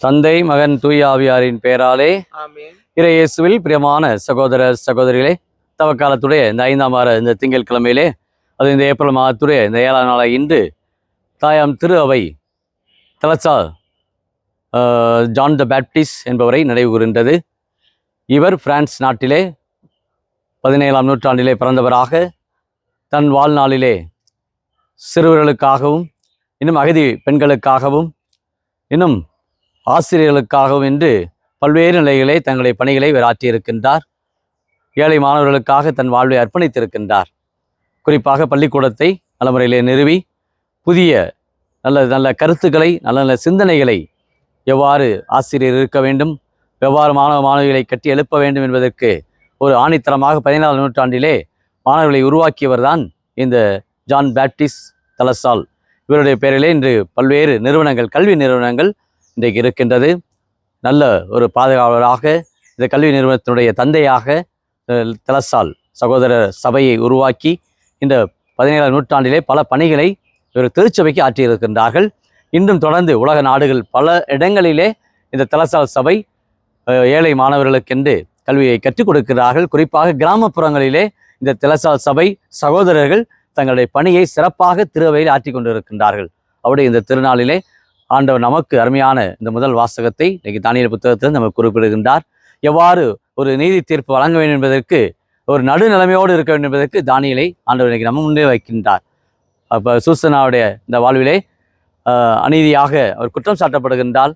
தந்தை மகன் தூய ஆவியாரின் பெயராலே ஆமென். இறை இயேசுவில் பிரியமான சகோதர சகோதரிகளே, தவக்காலத்துடைய இந்த 5ஆம் வார இந்த திங்கட்கிழமையிலே, அது இந்த ஏப்ரல் மாதத்துடைய இந்த 7ஆம் நாளை இன்று தாயாம் திரு அவை தலசா ஜான் த பேப்டிஸ்ட் என்பவரை நினைவு கூறுகின்றது. இவர் பிரான்ஸ் நாட்டிலே 17ஆம் நூற்றாண்டிலே பிறந்தவராக தன் வாழ்நாளிலே சிறுவர்களுக்காகவும் இன்னும் அகதி பெண்களுக்காகவும் இன்னும் ஆசிரியர்களுக்காகவும் என்று பல்வேறு நிலைகளை தங்களுடைய பணிகளை இவர் ஆற்றியிருக்கின்றார். ஏழை மாணவர்களுக்காக தன் வாழ்வை அர்ப்பணித்திருக்கின்றார். குறிப்பாக பள்ளிக்கூடத்தை நல்ல முறையிலே நிறுவி புதிய நல்ல நல்ல கருத்துக்களை நல்ல நல்ல சிந்தனைகளை எவ்வாறு ஆசிரியர் இருக்க வேண்டும், எவ்வாறு மாணவிகளை கட்டி எழுப்ப வேண்டும் என்பதற்கு ஒரு ஆணித்தரமாக 17ஆம் நூற்றாண்டிலே மாணவர்களை உருவாக்கியவர் தான் இந்த ஜான் பேப்டிஸ்ட் தலசால். இவருடைய பெயரிலே இன்று பல்வேறு நிறுவனங்கள், கல்வி நிறுவனங்கள் இன்றைக்கு இருக்கின்றது. நல்ல ஒரு பாதுகாவலராக, இந்த கல்வி நிறுவனத்தினுடைய தந்தையாக தலசால் சகோதர சபையை உருவாக்கி இந்த 17ஆம் நூற்றாண்டிலே பல பணிகளை இவர் திருச்சபைக்கு ஆற்றியிருக்கின்றார்கள். இன்றும் தொடர்ந்து உலக நாடுகள் பல இடங்களிலே இந்த தலசால் சபை ஏழை மாணவர்களுக்கென்று கல்வியை கற்றுக் கொடுக்கிறார்கள். குறிப்பாக கிராமப்புறங்களிலே இந்த தலசால் சபை சகோதரர்கள் தங்களுடைய பணியை சிறப்பாக திருவையில் ஆற்றி கொண்டிருக்கின்றார்கள். அவருடைய இந்த திருநாளிலே ஆண்டவர் நமக்கு அருமையான இந்த முதல் வாசகத்தை இன்னைக்கு தானியேல் புத்தகத்தில் நமக்கு குறிப்பிடுகின்றார். எவ்வாறு ஒரு நீதி தீர்ப்பு வழங்க வேண்டும் என்பதற்கு, ஒரு நடுநிலைமையோடு இருக்க வேண்டும் என்பதற்கு தானியேலை ஆண்டவர் இன்னைக்கு நம்ம முன்னே வைக்கின்றார். அப்போ சூசனாவுடைய இந்த வாழ்விலே அநீதியாக அவர் குற்றம் சாட்டப்படுகின்றால்,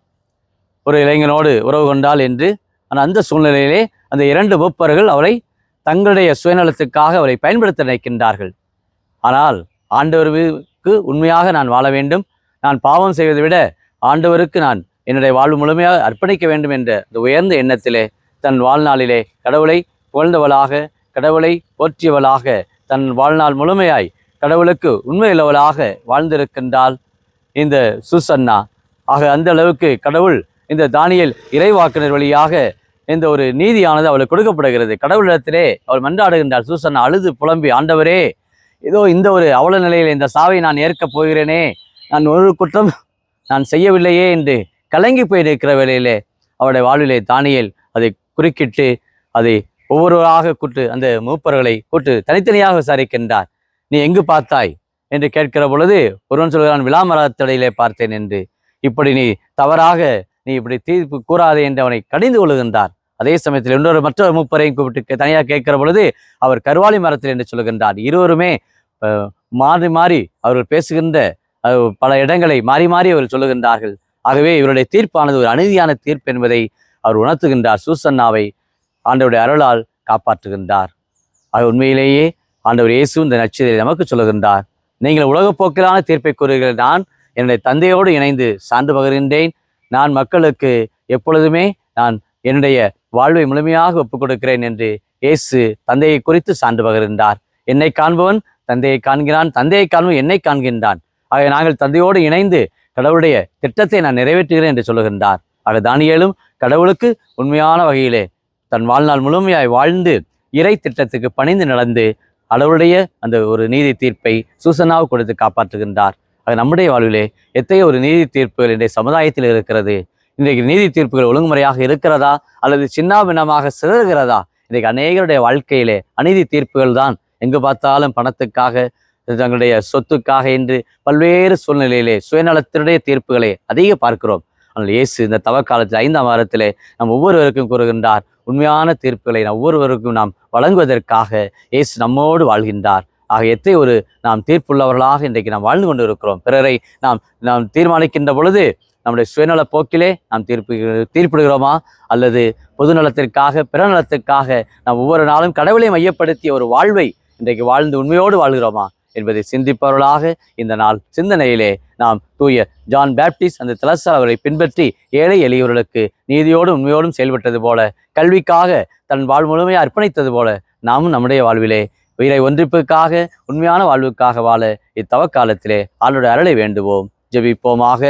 ஒரு இளைஞனோடு உறவு கொண்டால் என்று. ஆனால் அந்த சூழ்நிலையிலே அந்த 2 மூப்பர்கள் அவரை தங்களுடைய சுயநலத்துக்காக அவரை பயன்படுத்த நினைக்கின்றார்கள். ஆனால் ஆண்டவருக்கு உண்மையாக நான் வாழ வேண்டும், நான் பாவம் செய்வதை விட ஆண்டவருக்கு நான் என்னுடைய வாழ்வு முழுமையாக அர்ப்பணிக்க வேண்டும் என்ற இந்த உயர்ந்த எண்ணத்திலே தன் வாழ்நாளிலே கடவுளை புகழ்ந்தவளாக, கடவுளை போற்றியவளாக, தன் வாழ்நாள் முழுமையாய் கடவுளுக்கு உண்மையுள்ளவளாக வாழ்ந்திருக்கின்றாள் இந்த சூசன்னா. ஆக அந்த அளவுக்கு கடவுள் இந்த தானியேல் இறைவாக்கினர் வழியாக இந்த ஒரு நீதியானது அவளுக்கு கொடுக்கப்படுகிறது. கடவுளிடத்திலே அவள் மன்றாடுகின்றாள். சூசன்னா அழுது புலம்பி, ஆண்டவரே, ஏதோ இந்த ஒரு அவல நிலையில் இந்த சாவை நான் ஏற்கப் போகிறேனே, நான் ஒரு குற்றம் நான் செய்யவில்லையே என்று கலங்கி போயிருக்கிற வேளையிலே அவருடைய வாழ்விலே தானியேல் அதை குறுக்கிட்டு அதை ஒவ்வொருவராக கூட்டு அந்த மூப்பர்களை கூட்டு தனித்தனியாக விசாரிக்கின்றார். நீ எங்கு பார்த்தாய் என்று கேட்கிற பொழுது ஒருவன் சொல்கிறான், விளாமரத்தடையிலே பார்த்தேன் என்று. இப்படி நீ தவறாக நீ இப்படி தீர்ப்பு கூறாதே என்று அவனை கடிந்து கொள்ளுகின்றார். அதே சமயத்தில் மற்றொரு மூப்பரையும் கூப்பிட்டு தனியாக கேட்கிற பொழுது அவர் கருவாலி மரத்தில் என்று சொல்லுகின்றார். இருவருமே மாறி மாறி அவர்கள் பேசுகின்ற பல இடங்களை மாறி மாறி அவர் சொல்லுகின்றார்கள். ஆகவே இவருடைய தீர்ப்பானது ஒரு அநீதியான தீர்ப்பு என்பதை அவர் உணர்த்துகின்றார். சூசன்னாவை ஆண்டவருடைய அருளால் காப்பாற்றுகின்றார். ஆக உண்மையிலேயே ஆண்டவர் இயேசு இந்த நற்செய்தியை நமக்கு சொல்லுகின்றார். நீங்கள் உலகப்போக்கிலான தீர்ப்பை கூறுகிறீர்கள், நான் என்னுடைய தந்தையோடு இணைந்து சான்று பகர்கின்றேன். நான் மக்களுக்கு எப்பொழுதுமே நான் என்னுடைய வாழ்வை முழுமையாக ஒப்புக் கொடுக்கிறேன் என்று இயேசு தந்தையை குறித்து சான்று பகர்கின்றார். என்னை காண்பவன் தந்தையை காண்கிறான், தந்தையை காண்பவன் என்னை காண்கின்றான். ஆக நாங்கள் தந்தையோடு இணைந்து கடவுளுடைய திட்டத்தை நான் நிறைவேற்றுகிறேன் என்று சொல்லுகின்றார். ஆக தானியேலும் கடவுளுக்கு உண்மையான வகையிலே தன் வாழ்நாள் முழுமையாய் வாழ்ந்து இறை திட்டத்துக்கு பணிந்து நடந்து கடவுளுடைய அந்த ஒரு நீதி தீர்ப்பை சூசனாவுக்கு கொடுத்து காப்பாற்றுகின்றார். ஆக நம்முடைய வாழ்விலே எத்தகைய ஒரு நீதி தீர்ப்புகள் இன்றைய சமுதாயத்தில் இருக்கிறது? இன்றைக்கு நீதி தீர்ப்புகள் ஒழுங்குமுறையாக இருக்கிறதா அல்லது சின்னாபின்னமாக சிதறுகிறதா? இன்றைக்கு அநேகருடைய வாழ்க்கையிலே அநீதி தீர்ப்புகள் தான். எங்கு பார்த்தாலும் பணத்துக்காக, தங்களுடைய சொத்துக்காக என்று பல்வேறு சூழ்நிலையிலே சுயநலத்தினுடைய தீர்ப்புகளை அதிக பார்க்கிறோம். ஆனால் இயேசு இந்த தவக்காலத்தில் 5ஆம் வாரத்திலே நம் ஒவ்வொருவருக்கும் கூறுகின்றார், உண்மையான தீர்ப்புகளை நம் ஒவ்வொருவருக்கும் நாம் வழங்குவதற்காக இயேசு நம்மோடு வாழ்கின்றார். ஆக எத்தனை ஒரு நாம் தீர்ப்புள்ளவர்களாக இன்றைக்கு நாம் வாழ்ந்து கொண்டு இருக்கிறோம். பிறரை நாம் தீர்மானிக்கின்ற பொழுது நம்முடைய சுயநல போக்கிலே நாம் தீர்ப்பிடுகிறோமா அல்லது பொதுநலத்திற்காக, பிறநலத்திற்காக நாம் ஒவ்வொரு நாளும் கடவுளை மையப்படுத்திய ஒரு வாழ்வை இன்றைக்கு வாழ்ந்து உண்மையோடு வாழ்கிறோமா என்பதை சிந்திப்பவர்களாக இந்த நாள் சிந்தனையிலே நாம் தூய ஜான் பேப்டிஸ்ட் அந்த தலசால் அவரை பின்பற்றி ஏழை எளியவர்களுக்கு நீதியோடும் உண்மையோடும் செயல்பட்டது போல, கல்விக்காக தன் வாழ் முழுமையை அர்ப்பணித்தது போல நாமும் நம்முடைய வாழ்விலே உயிரை ஒன்றிப்புக்காக, உண்மையான வாழ்வுக்காக வாழ இத்தவக்காலத்திலே ஆண்டவருடைய அருளை வேண்டுவோம். ஜெபிப்போமாக.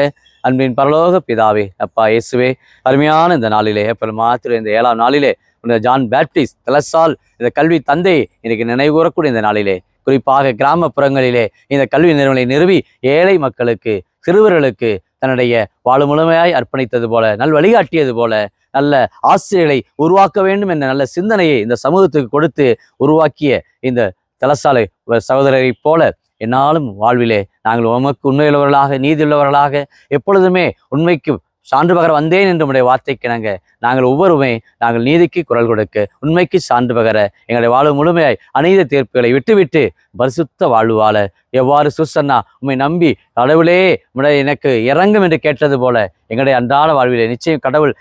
அன்பின் பரலோக பிதாவே, அப்பா இயேசுவே, அருமையான இந்த நாளிலே ஏப்ரல் மாதத்தில் இந்த 7ஆம் நாளிலே இந்த ஜான் பேப்டிஸ்ட் தலசால் இந்த கல்வி தந்தை இன்னைக்கு நினைவுகூரக்கூடிய இந்த நாளிலே குறிப்பாக கிராமப்புறங்களிலே இந்த கல்வி நிறுவனங்களை நிறுவி ஏழை மக்களுக்கு, சிறுவர்களுக்கு தன்னுடைய வாழு முழுமையாய் அர்ப்பணித்தது போல, நல் வழிகாட்டியது போல, நல்ல ஆசிரியர்களை உருவாக்க வேண்டும் என்ற நல்ல சிந்தனையை இந்த சமூகத்துக்கு கொடுத்து உருவாக்கிய இந்த தலசாலை சகோதரரைப் போல என்னாலும் வாழ்விலே நாங்கள் உமக்கு உண்மையுள்ளவர்களாக, நீதியுள்ளவர்களாக, எப்பொழுதுமே உண்மைக்கு சான்று பகர வந்தேன் என்று உடைய வார்த்தைக்கு நாங்கள் ஒவ்வொருமே நாங்கள் நீதிக்கு குரல் கொடுக்க, உண்மைக்கு சான்று பகர, எங்களுடைய வாழ்வு முழுமையாய் அநீத தீர்ப்புகளை விட்டுவிட்டு பரிசுத்த வாழ்வு வாழ, எவ்வாறு சூசன்னா உண்மை நம்பி கடவுளே எனக்கு இறங்கும் என்று கேட்டது போல எங்களுடைய அன்றாட வாழ்விலே நிச்சயம் கடவுள்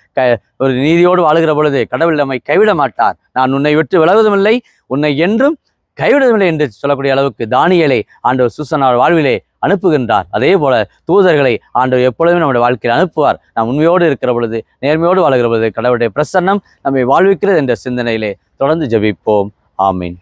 ஒரு நீதியோடு வாழுகிற பொழுது கடவுள் நம்மை கைவிட மாட்டார். நான் உன்னை விட்டு விலகுவதுமில்லை, உன்னை என்றும் கைவிடவில்லை என்று சொல்லக்கூடிய அளவுக்கு தானியேலை ஆண்டவர் சூசன்னார் வாழ்விலே அனுப்புகின்றார். அதே போல தூதர்களை ஆண்டவர் எப்பொழுதுமே நம்முடைய வாழ்க்கையில் அனுப்புவார். நாம் உண்மையோடு இருக்கிற பொழுது, நேர்மையோடு வாழுகிற பொழுது கடவுளுடைய பிரசன்னம் நம்மை வாழ்விக்கிறது என்ற சிந்தனையிலே தொடர்ந்து ஜெபிப்போம். ஆமீன்.